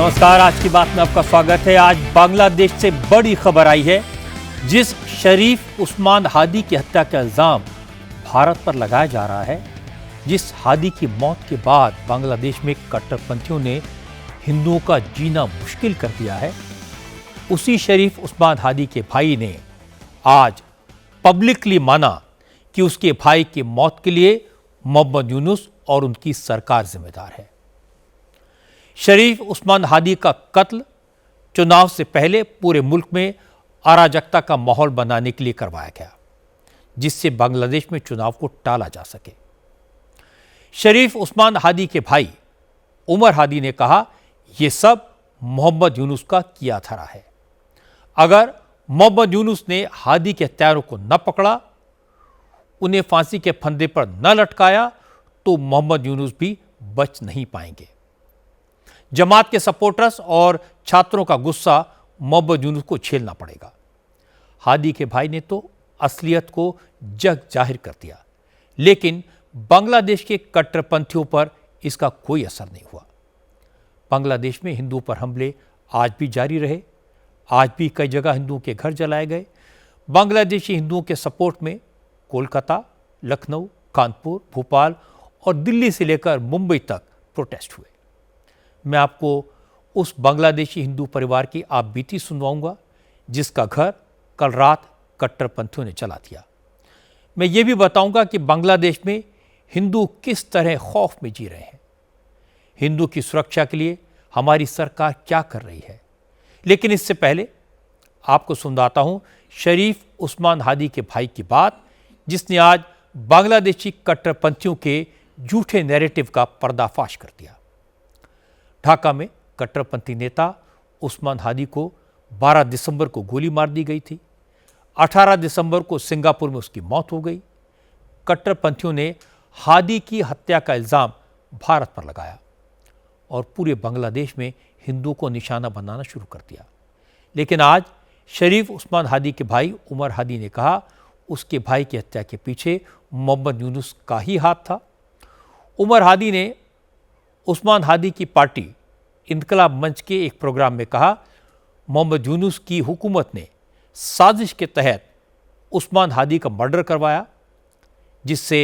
नमस्कार, आज की बात में आपका स्वागत है। आज बांग्लादेश से बड़ी खबर आई है। जिस शरीफ उस्मान हादी की हत्या का इल्जाम भारत पर लगाया जा रहा है, जिस हादी की मौत के बाद बांग्लादेश में कट्टरपंथियों ने हिंदुओं का जीना मुश्किल कर दिया है, उसी शरीफ उस्मान हादी के भाई ने आज पब्लिकली माना कि उसके भाई की मौत के लिए मोहम्मद यूनुस और उनकी सरकार जिम्मेदार है। शरीफ उस्मान हादी का कत्ल चुनाव से पहले पूरे मुल्क में अराजकता का माहौल बनाने के लिए करवाया गया, जिससे बांग्लादेश में चुनाव को टाला जा सके। शरीफ उस्मान हादी के भाई उमर हादी ने कहा, यह सब मोहम्मद यूनुस का किया धरा है। अगर मोहम्मद यूनुस ने हादी के हत्यारों को न पकड़ा, उन्हें फांसी के फंदे पर न लटकाया, तो मोहम्मद यूनुस भी बच नहीं पाएंगे। जमात के सपोर्टर्स और छात्रों का गुस्सा मोहम्मद यूनुस को झेलना पड़ेगा। हादी के भाई ने तो असलियत को जग जाहिर कर दिया, लेकिन बांग्लादेश के कट्टरपंथियों पर इसका कोई असर नहीं हुआ। बांग्लादेश में हिंदुओं पर हमले आज भी जारी रहे। आज भी कई जगह हिंदुओं के घर जलाए गए। बांग्लादेशी हिंदुओं के सपोर्ट में कोलकाता, लखनऊ, कानपुर, भोपाल और दिल्ली से लेकर मुंबई तक प्रोटेस्ट हुए। मैं आपको उस बांग्लादेशी हिंदू परिवार की आप बीती सुनवाऊंगा, जिसका घर कल रात कट्टरपंथियों ने जला दिया। मैं ये भी बताऊंगा कि बांग्लादेश में हिंदू किस तरह खौफ में जी रहे हैं। हिंदू की सुरक्षा के लिए हमारी सरकार क्या कर रही है। लेकिन इससे पहले आपको सुनाता हूं शरीफ उस्मान हादी के भाई की बात, जिसने आज बांग्लादेशी कट्टरपंथियों के झूठे नैरेटिव का पर्दाफाश कर दिया। ढाका में कट्टरपंथी नेता उस्मान हादी को 12 दिसंबर को गोली मार दी गई थी। 18 दिसंबर को सिंगापुर में उसकी मौत हो गई। कट्टरपंथियों ने हादी की हत्या का इल्जाम भारत पर लगाया और पूरे बांग्लादेश में हिंदुओं को निशाना बनाना शुरू कर दिया। लेकिन आज शरीफ उस्मान हादी के भाई उमर हादी ने कहा, उसके भाई की हत्या के पीछे मोहम्मद यूनुस का ही हाथ था। उमर हादी ने उस्मान हादी की पार्टी इनकलाब मंच के एक प्रोग्राम में कहा, मोहम्मद यूनुस की हुकूमत ने साजिश के तहत उस्मान हादी का मर्डर करवाया, जिससे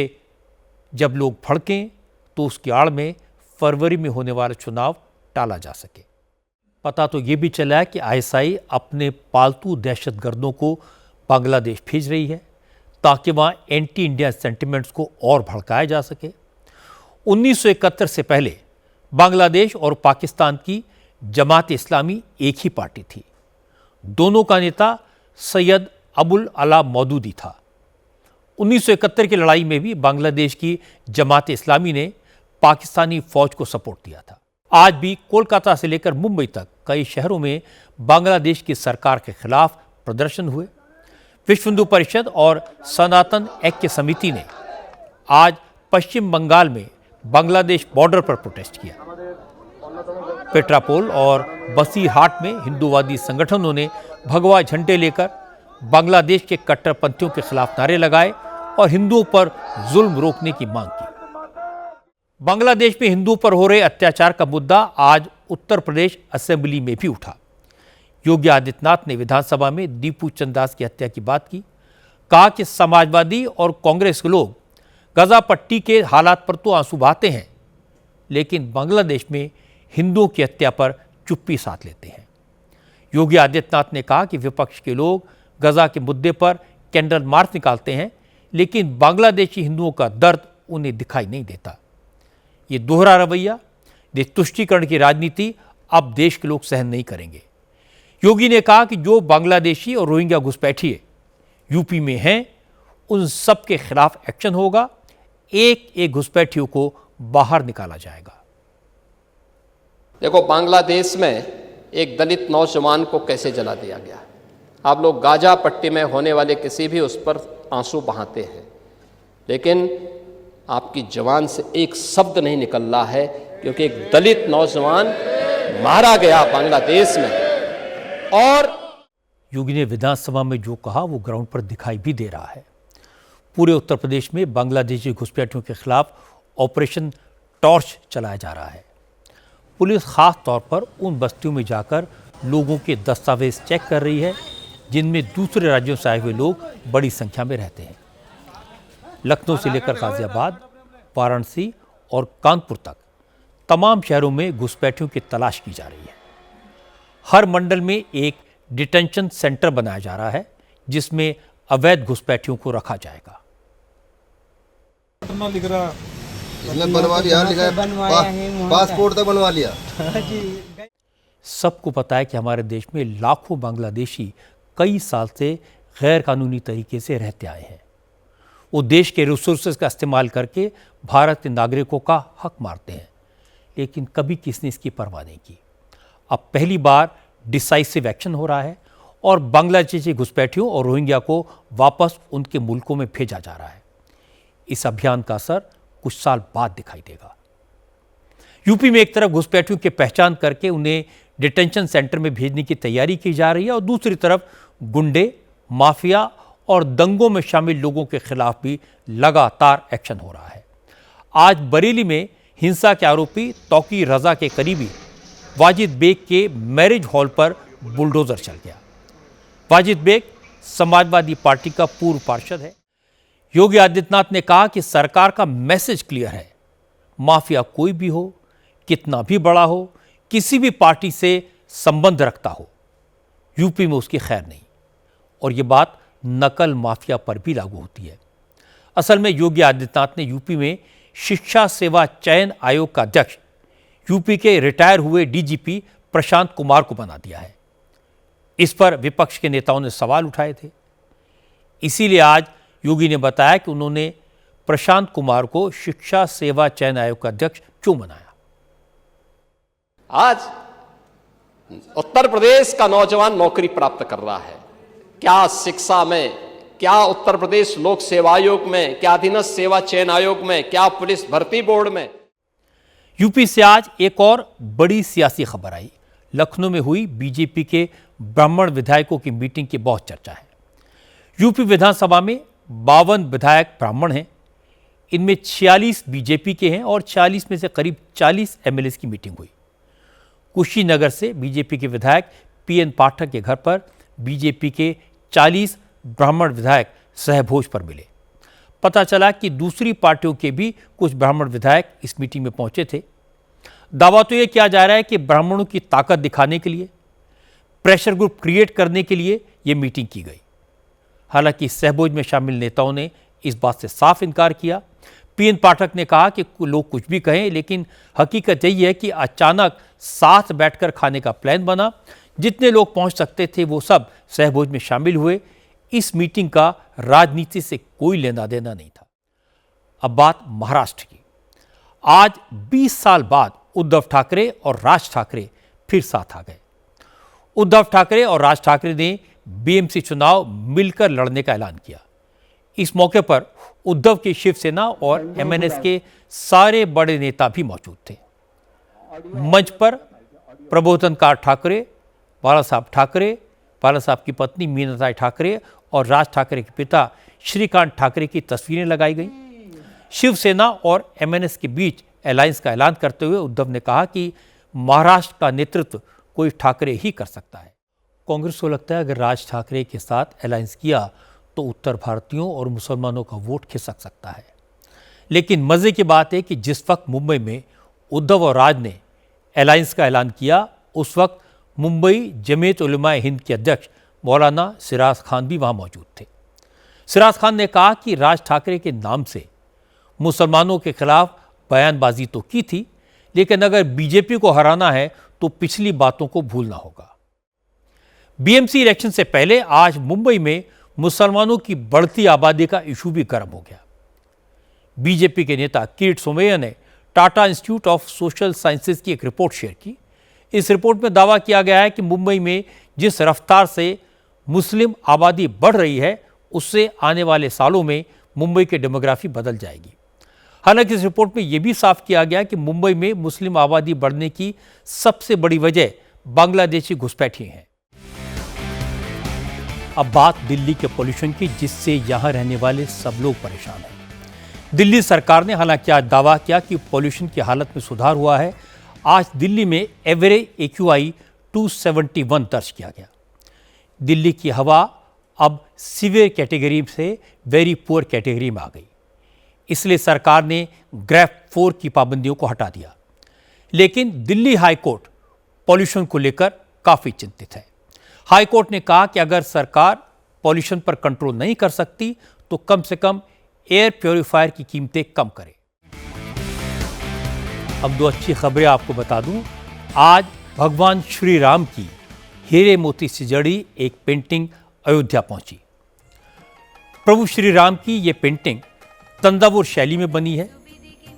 जब लोग भड़कें तो उसकी आड़ में फरवरी में होने वाला चुनाव टाला जा सके। पता तो ये भी चला है कि आईएसआई अपने पालतू दहशतगर्दों को बांग्लादेश भेज रही है, ताकि वहाँ एंटी इंडिया सेंटिमेंट्स को और भड़काया जा सके। 1971 से पहले बांग्लादेश और पाकिस्तान की जमात इस्लामी एक ही पार्टी थी। दोनों का नेता सैयद अबुल अला मौदूदी था। 1971 की लड़ाई में भी बांग्लादेश की जमात इस्लामी ने पाकिस्तानी फौज को सपोर्ट दिया था। आज भी कोलकाता से लेकर मुंबई तक कई शहरों में बांग्लादेश की सरकार के खिलाफ प्रदर्शन हुए। विश्व हिंदू परिषद और सनातन ऐक्य समिति ने आज पश्चिम बंगाल में बांग्लादेश बॉर्डर पर प्रोटेस्ट किया। पेट्रापोल और बसीरहाट में हिंदूवादी संगठनों ने भगवा झंडे लेकर बांग्लादेश के कट्टरपंथियों के खिलाफ नारे लगाए और हिंदुओं पर जुल्म रोकने की मांग की। बांग्लादेश में हिंदुओं पर हो रहे अत्याचार का मुद्दा आज उत्तर प्रदेश असेंबली में भी उठा। योगी आदित्यनाथ ने विधानसभा में दीपू चंदास की हत्या की बात की। कहा कि समाजवादी और कांग्रेस के लोग गजा पट्टी के हालात पर तो आंसू बहाते हैं, लेकिन बांग्लादेश में हिंदुओं की हत्या पर चुप्पी साध लेते हैं। योगी आदित्यनाथ ने कहा कि विपक्ष के लोग गजा के मुद्दे पर कैंडल मार्च निकालते हैं, लेकिन बांग्लादेशी हिंदुओं का दर्द उन्हें दिखाई नहीं देता। ये दोहरा रवैया, ये तुष्टीकरण की राजनीति अब देश के लोग सहन नहीं करेंगे। योगी ने कहा कि जो बांग्लादेशी और रोहिंग्या घुसपैठिए यूपी में हैं, उन सब के खिलाफ एक्शन होगा। एक एक घुसपैठियों को बाहर निकाला जाएगा। देखो, बांग्लादेश में एक दलित नौजवान को कैसे जला दिया गया। आप लोग गाजा पट्टी में होने वाले किसी भी उस पर आंसू बहाते हैं, लेकिन आपकी जवान से एक शब्द नहीं निकल रहा है, क्योंकि एक दलित नौजवान मारा गया बांग्लादेश में। और योगी ने विधानसभा में जो कहा वो ग्राउंड पर दिखाई भी दे रहा है। पूरे उत्तर प्रदेश में बांग्लादेशी घुसपैठियों के खिलाफ ऑपरेशन टॉर्च चलाया जा रहा है। पुलिस खास तौर पर उन बस्तियों में जाकर लोगों के दस्तावेज चेक कर रही है जिनमें दूसरे राज्यों से आए हुए लोग बड़ी संख्या में रहते हैं। लखनऊ से लेकर गाजियाबाद, वाराणसी और कानपुर तक तमाम शहरों में घुसपैठियों की तलाश की जा रही है। हर मंडल में एक डिटेंशन सेंटर बनाया जा रहा है जिसमें अवैध घुसपैठियों को रखा जाएगा। लिख रहा इसमें बनवा लिया, लिखा है पासपोर्ट तक बनवा लिया। सबको पता है कि हमारे देश में लाखों बांग्लादेशी कई साल से गैर कानूनी तरीके से रहते आए हैं। वो देश के रिसोर्सेज का इस्तेमाल करके भारत के नागरिकों का हक मारते हैं, लेकिन कभी किसने इसकी परवाह नहीं की। अब पहली बार डिसाइसिव एक्शन हो रहा है और बांग्लादेशी घुसपैठियों और रोहिंग्या को वापस उनके मुल्कों में भेजा जा रहा है। इस अभियान का असर कुछ साल बाद दिखाई देगा। यूपी में एक तरफ घुसपैठियों की पहचान करके उन्हें डिटेंशन सेंटर में भेजने की तैयारी की जा रही है और दूसरी तरफ गुंडे, माफिया और दंगों में शामिल लोगों के खिलाफ भी लगातार एक्शन हो रहा है। आज बरेली में हिंसा के आरोपी तौकी रजा के करीबी वाजिद बेग के मैरिज हॉल पर बुलडोजर चल गया। वाजिद बेग समाजवादी पार्टी का पूर्व पार्षद है। योगी आदित्यनाथ ने कहा कि सरकार का मैसेज क्लियर है, माफिया कोई भी हो, कितना भी बड़ा हो, किसी भी पार्टी से संबंध रखता हो, यूपी में उसकी खैर नहीं। और ये बात नकल माफिया पर भी लागू होती है। असल में योगी आदित्यनाथ ने यूपी में शिक्षा सेवा चयन आयोग का अध्यक्ष यूपी के रिटायर हुए डीजीपी प्रशांत कुमार को बना दिया है। इस पर विपक्ष के नेताओं ने सवाल उठाए थे। इसीलिए आज योगी ने बताया कि उन्होंने प्रशांत कुमार को शिक्षा सेवा चयन आयोग का अध्यक्ष क्यों बनाया। आज उत्तर प्रदेश का नौजवान नौकरी प्राप्त कर रहा है। क्या शिक्षा में, क्या उत्तर प्रदेश लोक सेवा आयोग में, क्या अधीनस्थ सेवा चयन आयोग में, क्या पुलिस भर्ती बोर्ड में। यूपी से आज एक और बड़ी सियासी खबर आई। लखनऊ में हुई बीजेपी के ब्राह्मण विधायकों की मीटिंग की बहुत चर्चा है। यूपी विधानसभा में 52 विधायक ब्राह्मण हैं। इनमें 46 बीजेपी के हैं और 40 में से करीब 40 एमएलए की मीटिंग हुई। कुशीनगर से बीजेपी के विधायक पीएन पाठक के घर पर बीजेपी के 40 ब्राह्मण विधायक सहभोज पर मिले। पता चला कि दूसरी पार्टियों के भी कुछ ब्राह्मण विधायक इस मीटिंग में पहुंचे थे। दावा तो यह किया जा रहा है कि ब्राह्मणों की ताकत दिखाने के लिए, प्रेशर ग्रुप क्रिएट करने के लिए यह मीटिंग की गई। हालांकि सहभोज में शामिल नेताओं ने इस बात से साफ इनकार किया। पीएन पाठक ने कहा कि लोग कुछ भी कहें, लेकिन हकीकत यही है कि अचानक साथ बैठकर खाने का प्लान बना। जितने लोग पहुंच सकते थे वो सब सहभोज में शामिल हुए। इस मीटिंग का राजनीति से कोई लेना देना नहीं था। अब बात महाराष्ट्र की। आज 20 साल बाद उद्धव ठाकरे और राज ठाकरे फिर साथ आ गए। उद्धव ठाकरे और राज ठाकरे ने बीएमसी चुनाव मिलकर लड़ने का ऐलान किया। इस मौके पर उद्धव की शिवसेना और एमएनएस के सारे बड़े नेता भी मौजूद थे। मंच पर प्रबोधनकार ठाकरे, बाला साहब ठाकरे, बाला साहब की पत्नी मीनाताई ठाकरे और राज ठाकरे के पिता श्रीकांत ठाकरे की तस्वीरें लगाई गईं। शिवसेना और एमएनएस के बीच अलायंस का ऐलान करते हुए उद्धव ने कहा कि महाराष्ट्र का नेतृत्व कोई ठाकरे ही कर सकता है। कांग्रेस को लगता है अगर राज ठाकरे के साथ अलायंस किया तो उत्तर भारतीयों और मुसलमानों का वोट खिसक सकता है। लेकिन मजे की बात है कि जिस वक्त मुंबई में उद्धव और राज ने अलायंस का ऐलान किया, उस वक्त मुंबई जमीयत उलमाए हिंद के अध्यक्ष मौलाना सिराज खान भी वहां मौजूद थे। सिराज खान ने कहा कि राज ठाकरे के नाम से मुसलमानों के खिलाफ बयानबाजी तो की थी, लेकिन अगर बीजेपी को हराना है तो पिछली बातों को भूलना होगा। बीएमसी इलेक्शन से पहले आज मुंबई में मुसलमानों की बढ़ती आबादी का इशू भी गर्म हो गया। बीजेपी के नेता किरीट सोमैया ने Tata institute of social sciences की एक रिपोर्ट शेयर की। इस रिपोर्ट में दावा किया गया है कि मुंबई में जिस रफ्तार से मुस्लिम आबादी बढ़ रही है, उससे आने वाले सालों में मुंबई की डेमोग्राफी बदल जाएगी। हालांकि इस रिपोर्ट में यह भी साफ किया गया कि मुंबई में मुस्लिम आबादी बढ़ने की सबसे बड़ी वजह बांग्लादेशी घुसपैठी हैं। अब बात दिल्ली के पॉल्यूशन की, जिससे यहां रहने वाले सब लोग परेशान हैं। दिल्ली सरकार ने हालांकि आज दावा किया कि पॉल्यूशन की हालत में सुधार हुआ है। आज दिल्ली में एवरेज AQI 271 दर्ज किया गया। दिल्ली की हवा अब सीवियर कैटेगरी से वेरी पुअर कैटेगरी में आ गई। इसलिए सरकार ने ग्रेड 4 की पाबंदियों को हटा दिया। लेकिन दिल्ली हाई कोर्ट पॉल्यूशन को लेकर काफी चिंतित है। हाई कोर्ट ने कहा कि अगर सरकार पॉल्यूशन पर कंट्रोल नहीं कर सकती तो कम से कम एयर प्योरीफायर की कीमतें कम करे। अब दो अच्छी खबरें आपको बता दूं। आज भगवान श्री राम की हीरे मोती से जड़ी एक पेंटिंग अयोध्या पहुंची। प्रभु श्री राम की यह पेंटिंग तंजावुर शैली में बनी है।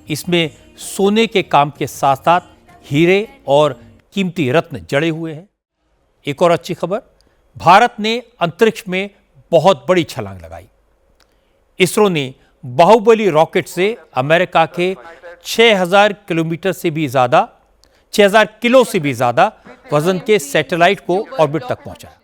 इसमें सोने के काम के साथ साथ हीरे और कीमती रत्न जड़े हुए हैं। एक और अच्छी खबर, भारत ने अंतरिक्ष में बहुत बड़ी छलांग लगाई। इसरो ने बाहुबली रॉकेट से अमेरिका के 6000 किलोमीटर से भी ज्यादा 6000 किलो से भी ज्यादा वजन के सैटेलाइट को ऑर्बिट तक पहुंचाया।